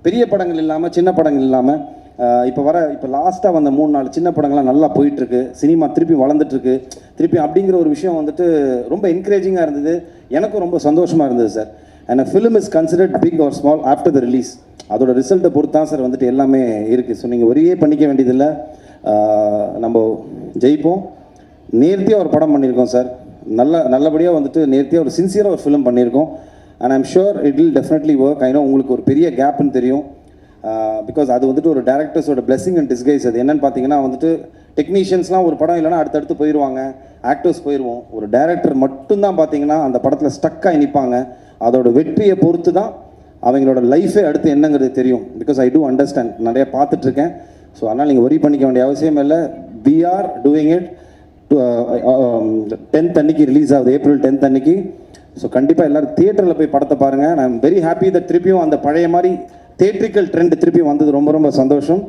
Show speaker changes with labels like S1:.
S1: பெரிய படங்கள் இல்லாமல் சின்ன படங்கள் இல்லாமல் இப்போ லாஸ்ட்டாக வந்த 3-4 சின்ன படங்கள்லாம் நல்லா போயிட்டுருக்கு. சினிமா திருப்பி வளர்ந்துட்டுருக்கு. திருப்பி அப்படிங்கிற ஒரு விஷயம் வந்துட்டு ரொம்ப என்கரேஜிங்காக இருந்தது. எனக்கும் ரொம்ப சந்தோஷமாக இருந்தது sir. And a film is considered big or small after the release. அதோட ரிசல்ட்டை பொறுத்து தான் சார் வந்துட்டு எல்லாமே இருக்குது. ஸோ நீங்கள் ஒரே பண்ணிக்க வேண்டியதில்லை. நம்ம ஜெயிப்போம். நேர்த்தியாக ஒரு படம் பண்ணியிருக்கோம் சார். நல்லபடியாக வந்துட்டு நேர்த்தியாக ஒரு சின்சியராக ஒரு ஃபிலிம் பண்ணியிருக்கோம். And I'm sure it will definitely work. I know உங்களுக்கு ஒரு பெரிய கேப்னு தெரியும். பிகாஸ் அது வந்துட்டு ஒரு டேரக்டர்ஸோட பிளெஸிங் அண்ட் டிஸ்கைஸ். அது என்னென்னு பார்த்தீங்கன்னா வந்துட்டு டெக்னீஷியன்ஸ்லாம் ஒரு படம் இல்லைனா அடுத்தடுத்து போயிடுவாங்க, ஆக்டர்ஸ் போயிடுவோம். ஒரு டேரக்டர் மட்டும்தான் பார்த்தீங்கன்னா அந்த படத்தில் ஸ்டக்காகி நிற்பாங்க. அதோட வெற்றியை பொறுத்து தான் அவங்களோட லைஃபே அடுத்து என்னங்கிறது தெரியும். பிகாஸ் ஐ டூ அண்டர்ஸ்டாண்ட், நிறைய பார்த்துட்ருக்கேன். ஸோ அதனால் நீங்கள் ஒரி பண்ணிக்க வேண்டிய அவசியம் இல்லை. We are doing it. 10th அன்னைக்கு ரிலீஸ் ஆகுது, April 10th அன்னைக்கு. ஸோ கண்டிப்பாக எல்லோரும் தியேட்டரில் போய் படத்தை பாருங்கள். I am very happy that திருப்பியும் அந்த பழைய மாதிரி தியேட்ரிக்கல் ட்ரெண்ட் திருப்பி வந்தது ரொம்ப ரொம்ப சந்தோஷம்.